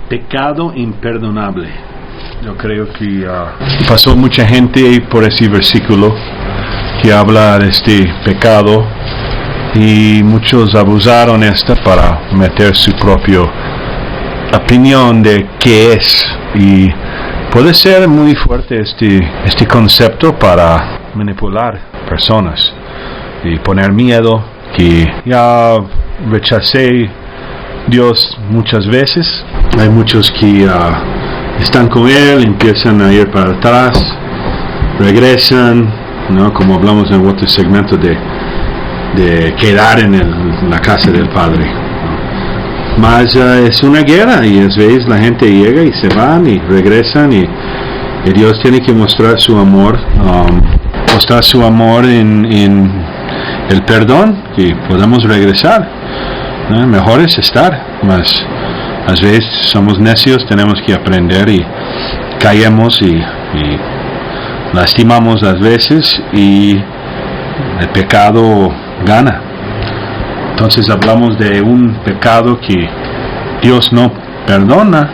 Pecado imperdonable. Yo creo que pasó mucha gente por ese versículo que habla de este pecado y muchos abusaron para meter su propia opinión de qué es, y puede ser muy fuerte este concepto para manipular personas y poner miedo, que ya rechacé Dios muchas veces. Hay muchos que están con Él, empiezan a ir para atrás, regresan, ¿no? Como hablamos en otro segmento de quedar en la casa del Padre. Mas es una guerra, y a veces la gente llega y se van y regresan, y Dios tiene que mostrar su amor, en el perdón, que podamos regresar. Mejor es estar, mas a veces somos necios, tenemos que aprender y caemos y lastimamos a veces, y el pecado gana. Entonces hablamos de un pecado que Dios no perdona,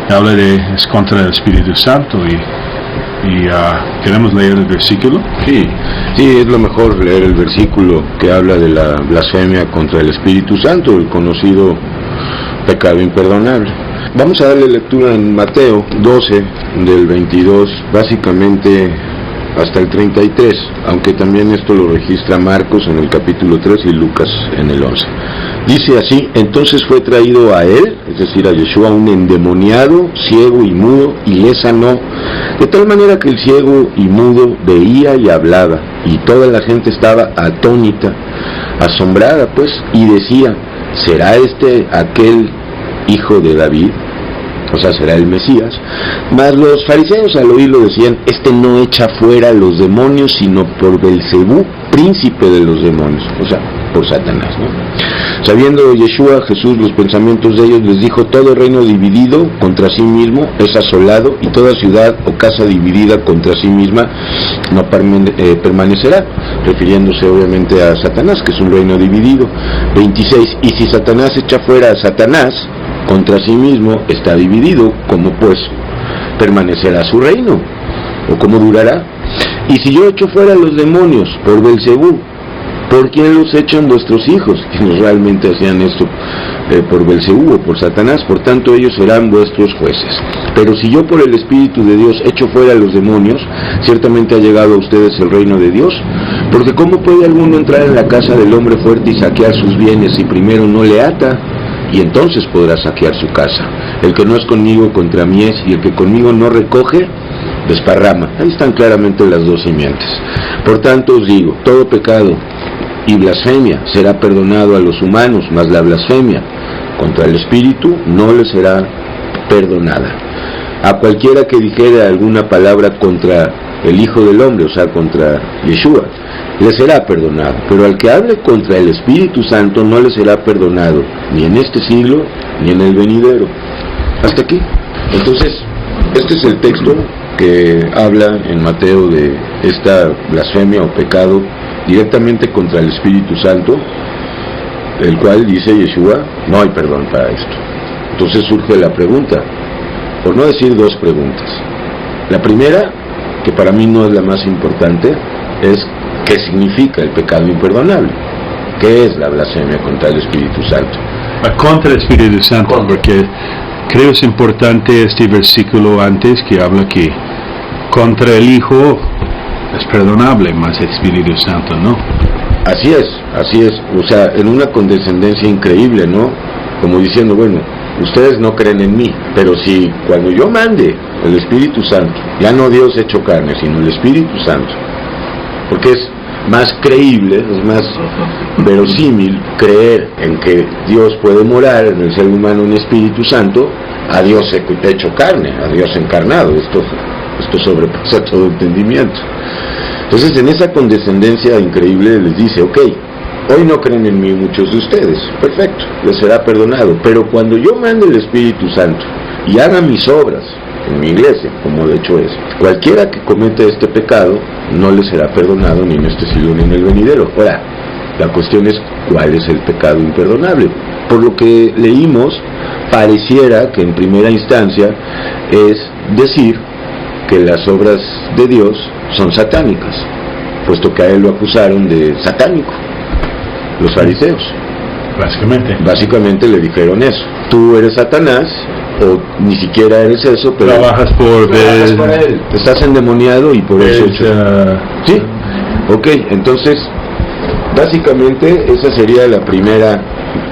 habla es contra el Espíritu Santo, y ¿queremos leer el versículo? Sí, es lo mejor leer el versículo que habla de la blasfemia contra el Espíritu Santo, el conocido pecado imperdonable. Vamos a darle lectura en Mateo 12, del 22, básicamente hasta el 33, aunque también esto lo registra Marcos en el capítulo 3 y Lucas en el 11. Dice así: entonces fue traído a él, es decir, a Yeshua, un endemoniado, ciego y mudo, y le sanó, de tal manera que el ciego y mudo veía y hablaba, y toda la gente estaba atónita, asombrada pues, y decía: ¿será este aquel hijo de David? O sea, será el Mesías. Mas los fariseos al oírlo decían: este no echa fuera los demonios, sino por Belcebú, príncipe de los demonios. O sea, por Satanás, ¿no? Sabiendo Yeshua, Jesús, los pensamientos de ellos, les dijo: todo reino dividido contra sí mismo es asolado, y toda ciudad o casa dividida contra sí misma no permanecerá, refiriéndose obviamente a Satanás, que es un reino dividido. 26. Y si Satanás echa fuera a Satanás, contra sí mismo está dividido, ¿cómo pues permanecerá su reino? ¿O cómo durará? Y si yo echo fuera a los demonios por Belcebú, ¿por quién los echan vuestros hijos? Quienes realmente hacían esto por Belcebú o por Satanás, por tanto ellos serán vuestros jueces. Pero si yo por el Espíritu de Dios echo fuera a los demonios, ciertamente ha llegado a ustedes el reino de Dios. Porque ¿cómo puede alguno entrar en la casa del hombre fuerte y saquear sus bienes si primero no le ata? Y entonces podrá saquear su casa. El que no es conmigo contra mí es, y el que conmigo no recoge, desparrama. Ahí están claramente las dos simientes. Por tanto os digo, todo pecado y blasfemia será perdonado a los humanos, mas la blasfemia contra el Espíritu no le será perdonada. A cualquiera que dijere alguna palabra contra el Hijo del Hombre, o sea, contra Yeshua, le será perdonado, pero al que hable contra el Espíritu Santo no le será perdonado, ni en este siglo, ni en el venidero. Hasta aquí. Entonces, este es el texto que habla en Mateo de esta blasfemia o pecado directamente contra el Espíritu Santo, el cual dice Yeshua: no hay perdón para esto. Entonces surge la pregunta, por no decir dos preguntas. La primera, que para mí no es la más importante, es ¿qué significa el pecado imperdonable? ¿Qué es la blasfemia contra el Espíritu Santo? Contra el Espíritu Santo, porque creo es importante este versículo antes que habla que contra el Hijo es perdonable, más el Espíritu Santo no. Así es, o sea, en una condescendencia increíble, ¿no? Como diciendo, bueno, ustedes no creen en mí, pero si cuando yo mande el Espíritu Santo, ya no Dios hecho carne, sino el Espíritu Santo, porque es más creíble, es más verosímil creer en que Dios puede morar en el ser humano un Espíritu Santo, a Dios hecho carne, a Dios encarnado. Esto sobrepasa todo entendimiento. Entonces, en esa condescendencia increíble les dice: ok, hoy no creen en mí muchos de ustedes, perfecto, les será perdonado, pero cuando yo mande el Espíritu Santo y haga mis obras en mi iglesia, como de hecho es, cualquiera que cometa este pecado no le será perdonado ni en este siglo ni en el venidero. Ahora, La cuestión es cuál es el pecado imperdonable. Por lo que leímos, pareciera que en primera instancia es decir que las obras de Dios son satánicas, puesto que a él lo acusaron de satánico, los fariseos. Básicamente le dijeron eso: tú eres Satanás, o ni siquiera eres eso, pero trabajas para él, estás endemoniado y por eso sí, ok. Entonces básicamente esa sería la primera.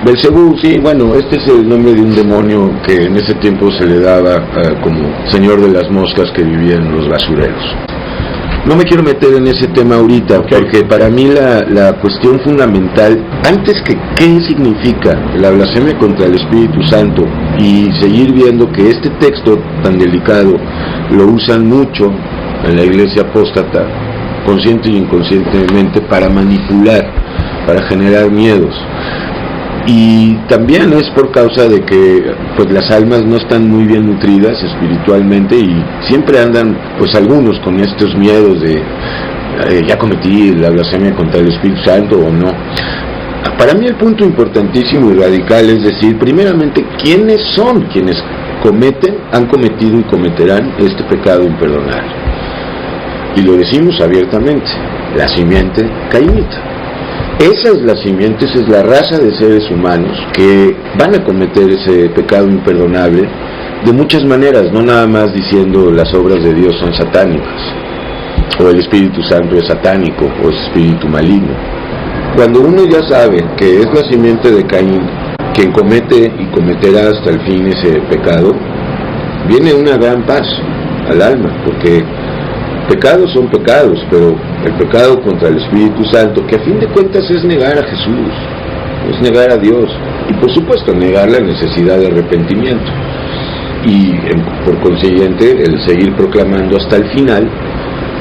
Belcebú, sí, bueno, este es el nombre de un demonio que en ese tiempo se le daba como señor de las moscas que vivía en los basureros. No me quiero meter en ese tema ahorita, porque para mí la cuestión fundamental, antes que qué significa la blasfemia contra el Espíritu Santo, y seguir viendo que este texto tan delicado lo usan mucho en la iglesia apóstata, consciente y inconscientemente, para manipular, para generar miedos. Y también es por causa de que pues las almas no están muy bien nutridas espiritualmente y siempre andan pues algunos con estos miedos de ya cometí la blasfemia contra el Espíritu Santo o no. Para mí el punto importantísimo y radical es decir, primeramente, ¿quiénes son quienes han cometido y cometerán este pecado imperdonable? Y lo decimos abiertamente: la simiente cainita. Esa es la simiente, esa es la raza de seres humanos que van a cometer ese pecado imperdonable de muchas maneras, no nada más diciendo las obras de Dios son satánicas, o el Espíritu Santo es satánico, o es espíritu maligno. Cuando uno ya sabe que es la simiente de Caín quien comete y cometerá hasta el fin ese pecado, viene una gran paz al alma, porque pecados son pecados, pero el pecado contra el Espíritu Santo, que a fin de cuentas es negar a Jesús, es negar a Dios, y por supuesto negar la necesidad de arrepentimiento, y por consiguiente el seguir proclamando hasta el final: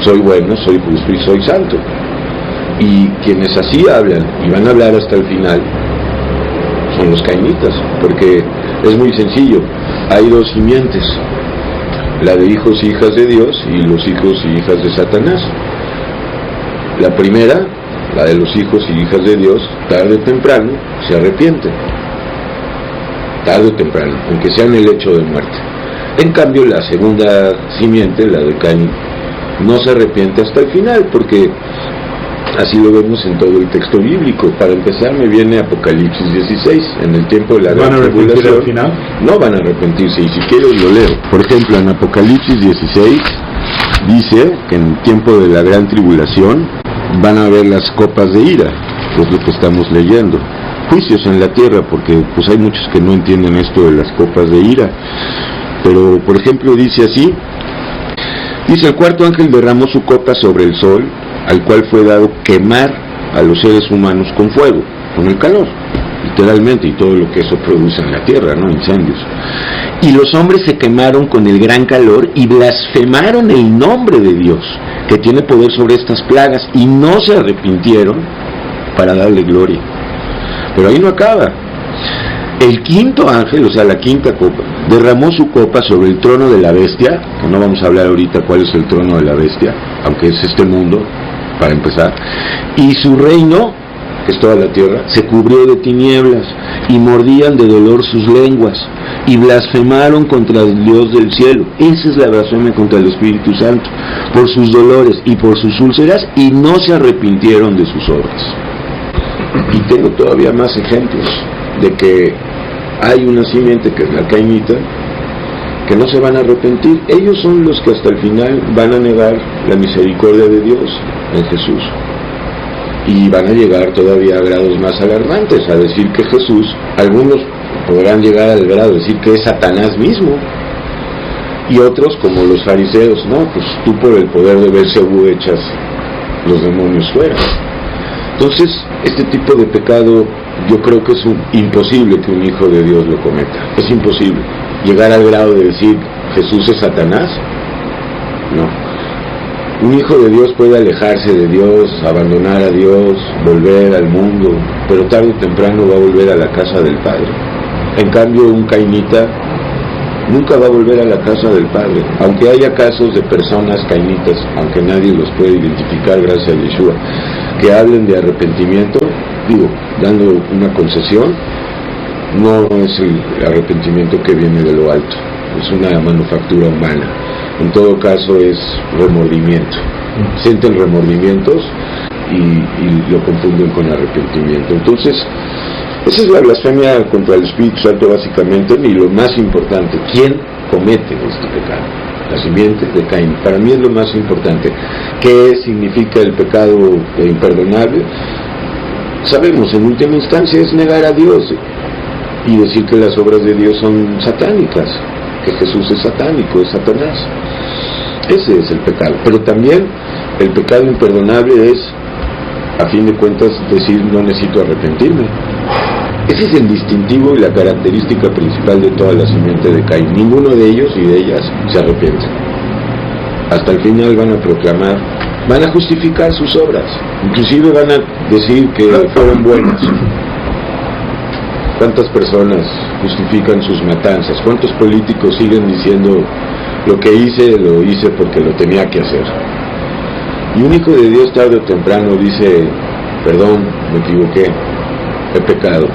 soy bueno, soy justo y soy santo. Y quienes así hablan y van a hablar hasta el final son los cainitas, porque es muy sencillo, hay dos simientes: la de hijos y hijas de Dios y los hijos y hijas de Satanás. La primera, la de los hijos y hijas de Dios, tarde o temprano se arrepienten, tarde o temprano, aunque sea en el lecho de muerte. En cambio, la segunda simiente, la de Caín, no se arrepiente hasta el final, porque así lo vemos en todo el texto bíblico. Para empezar, me viene Apocalipsis 16, en el tiempo de la gran tribulación. Al final? No van a arrepentirse, y si quiero lo leo. Por ejemplo, en Apocalipsis 16 dice que en el tiempo de la gran tribulación van a haber las copas de ira, que es lo que estamos leyendo. Juicios en la tierra, porque pues hay muchos que no entienden esto de las copas de ira. Pero, por ejemplo, dice así: dice, el cuarto ángel derramó su copa sobre el sol, al cual fue dado quemar a los seres humanos con fuego, con el calor, literalmente, y todo lo que eso produce en la tierra, ¿no? Incendios. Y los hombres se quemaron con el gran calor y blasfemaron el nombre de Dios, que tiene poder sobre estas plagas, y no se arrepintieron para darle gloria. Pero ahí no acaba. El quinto ángel, o sea, la quinta copa, derramó su copa sobre el trono de la bestia, que no vamos a hablar ahorita cuál es el trono de la bestia, aunque es este mundo, para empezar, y su reino, que es toda la tierra, se cubrió de tinieblas, y mordían de dolor sus lenguas, y blasfemaron contra el Dios del cielo. Esa es la blasfemia contra el Espíritu Santo, por sus dolores y por sus úlceras, y no se arrepintieron de sus obras. Y tengo todavía más ejemplos de que hay una simiente, que es la cainita, que no se van a arrepentir. Ellos son los que hasta el final van a negar la misericordia de Dios en Jesús, y van a llegar todavía a grados más alarmantes, a decir que Jesús, algunos podrán llegar al grado de decir que es Satanás mismo, y otros, como los fariseos, no, pues tú por el poder de Belcebú echas los demonios fuera. Entonces, este tipo de pecado yo creo que es imposible que un hijo de Dios lo cometa. Es imposible. Llegar al grado de decir Jesús es Satanás, no. Un hijo de Dios puede alejarse de Dios, abandonar a Dios, volver al mundo, pero tarde o temprano va a volver a la casa del Padre. En cambio, un cainita nunca va a volver a la casa del Padre, aunque haya casos de personas cainitas, aunque nadie los puede identificar gracias a Yeshua, que hablen de arrepentimiento, dando una concesión, no es el arrepentimiento que viene de lo alto, es una manufactura humana. En todo caso es remordimiento. Sienten remordimientos y lo confunden con arrepentimiento. Entonces, esa es la blasfemia contra el Espíritu Santo básicamente, y lo más importante, ¿quién comete este pecado? La simiente de Caín. Para mí es lo más importante. ¿Qué significa el pecado imperdonable? Sabemos, en última instancia es negar a Dios y decir que las obras de Dios son satánicas, que Jesús es satánico, es Satanás. Ese es el pecado. Pero también el pecado imperdonable es, a fin de cuentas, decir no necesito arrepentirme. Ese es el distintivo y la característica principal de toda la simiente de Caín. Ninguno de ellos y de ellas se arrepiente. Hasta el final van a proclamar, van a justificar sus obras, inclusive van a decir que fueron buenas. ¿Cuántas personas justifican sus matanzas? ¿Cuántos políticos siguen diciendo lo que hice, lo hice porque lo tenía que hacer? Y un hijo de Dios tarde o temprano dice, perdón, me equivoqué, he pecado.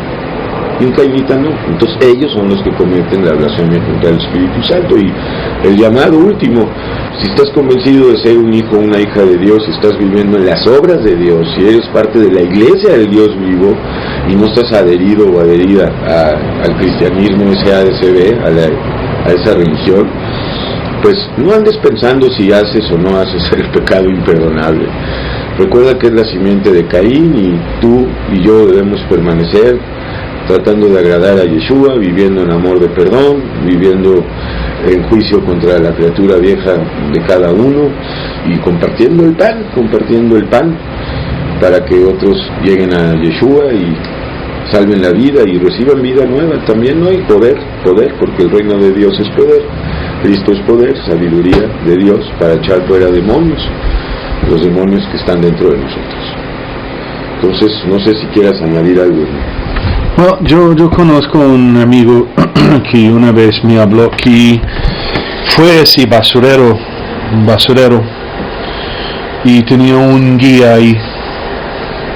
Y un cainita no. Entonces ellos son los que cometen la blasfemia contra el Espíritu Santo. Y el llamado último, si estás convencido de ser un hijo o una hija de Dios, si estás viviendo en las obras de Dios, si eres parte de la iglesia del Dios vivo y no estás adherido o adherida al cristianismo, ese ADCB, a esa religión, pues no andes pensando si haces o no haces el pecado imperdonable. Recuerda que es la simiente de Caín, y tú y yo debemos permanecer tratando de agradar a Yeshua, viviendo en amor de perdón, viviendo en juicio contra la criatura vieja de cada uno, y compartiendo el pan para que otros lleguen a Yeshua y salven la vida y reciban vida nueva. También no hay poder, porque el reino de Dios es poder. Cristo es poder, sabiduría de Dios para echar fuera demonios, los demonios que están dentro de nosotros. Entonces, no sé si quieras añadir algo. Bueno, yo conozco un amigo que una vez me habló que fue ese basurero, y tenía un guía ahí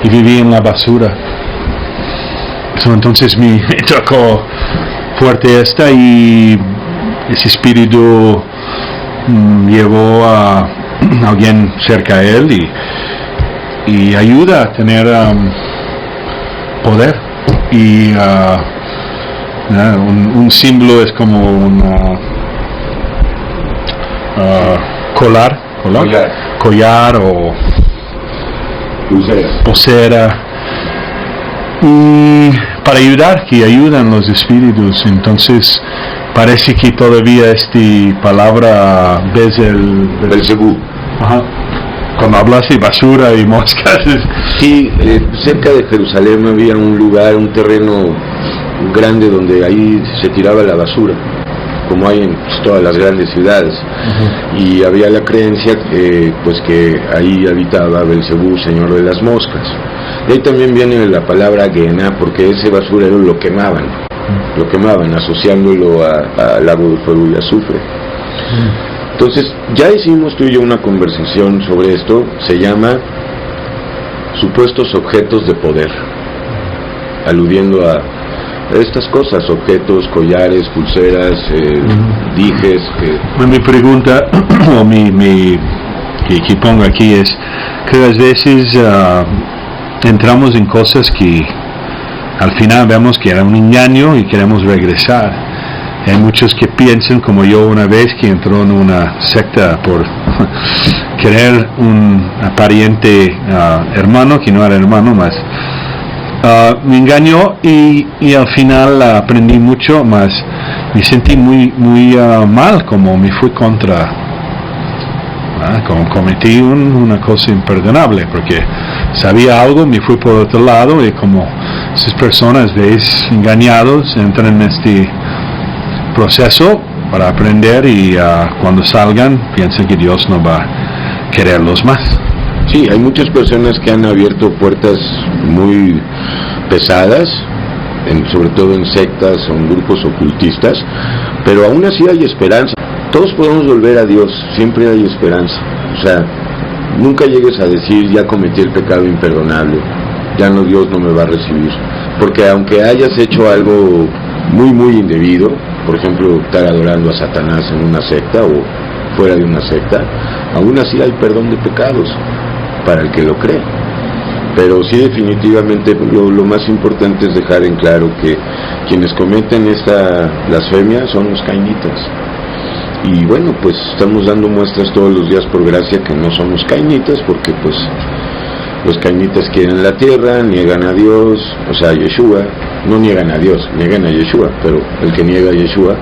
y vivía en la basura. Entonces me tocó fuerte esta, y ese espíritu llevó a alguien cerca a él y ayuda a tener poder. Y un símbolo es como una collar o pulsera, y para ayudar, que ayudan los espíritus. Entonces parece que todavía esta palabra Belzebú. Ajá. Cuando hablas de basura y moscas. Sí, cerca de Jerusalén había un lugar, un terreno grande donde ahí se tiraba la basura, como hay en todas las grandes ciudades. Uh-huh. Y había la creencia que ahí habitaba Belzebú, señor de las moscas. De ahí también viene la palabra Gehenna, porque ese basurero lo quemaban, asociándolo al lago de fuego y azufre. Uh-huh. Entonces, ya hicimos tú y yo una conversación sobre esto, se llama supuestos objetos de poder, aludiendo a estas cosas, objetos, collares, pulseras, dijes. Mi pregunta, o que pongo aquí es, que a veces entramos en cosas que al final vemos que era un engaño y queremos regresar. Hay muchos que piensan, como yo una vez, que entró en una secta por querer un pariente hermano, que no era hermano más. Me engañó y al final aprendí mucho, más me sentí muy mal, como me fui contra, como cometí una cosa imperdonable, porque sabía algo, me fui por otro lado, y como esas personas, veis, engañados, entran en este proceso para aprender, y cuando salgan piensan que Dios no va a quererlos más. Sí, hay muchas personas que han abierto puertas muy pesadas, sobre todo en sectas o en grupos ocultistas, pero aún así hay esperanza. Todos podemos volver a Dios, siempre hay esperanza. O sea, nunca llegues a decir ya cometí el pecado imperdonable. ya no, Dios no me va a recibir. Porque aunque hayas hecho algo muy muy indebido, por ejemplo estar adorando a Satanás en una secta o fuera de una secta, aún así hay perdón de pecados para el que lo cree. Pero sí, definitivamente lo más importante es dejar en claro que quienes cometen esta blasfemia son los cainitas. Y bueno, pues estamos dando muestras todos los días por gracia que no somos cainitas, porque pues los cainitas quieren la tierra, niegan a Dios, o sea, a Yeshua, no niegan a Dios, niegan a Yeshua, pero el que niega a Yeshua,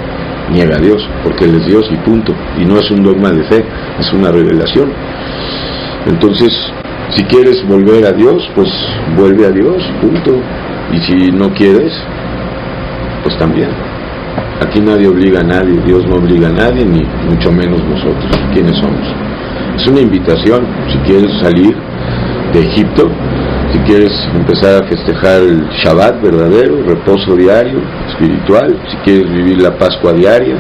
niega a Dios, porque Él es Dios y punto. Y no es un dogma de fe, es una revelación. Entonces, si quieres volver a Dios, pues vuelve a Dios, punto. Y si no quieres, pues también. Aquí nadie obliga a nadie, Dios no obliga a nadie, ni mucho menos nosotros. ¿Quiénes somos? Es una invitación. Si quieres salir de Egipto, si quieres empezar a festejar el Shabbat verdadero, reposo diario, espiritual, si quieres vivir la Pascua diaria,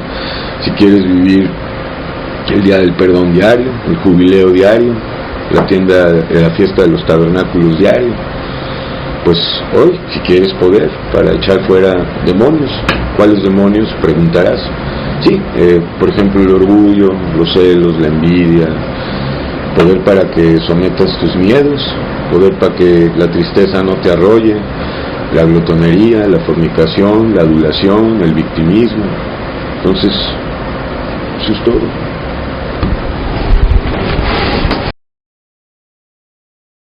si quieres vivir el Día del Perdón diario, el Jubileo diario, la fiesta de los tabernáculos diario, pues hoy, si quieres poder, para echar fuera demonios. ¿Cuáles demonios? Preguntarás. Sí, por ejemplo el orgullo, los celos, la envidia, poder para que sometas tus miedos, poder para que la tristeza no te arrolle, la glotonería, la fornicación, la adulación, el victimismo. Entonces, eso es todo.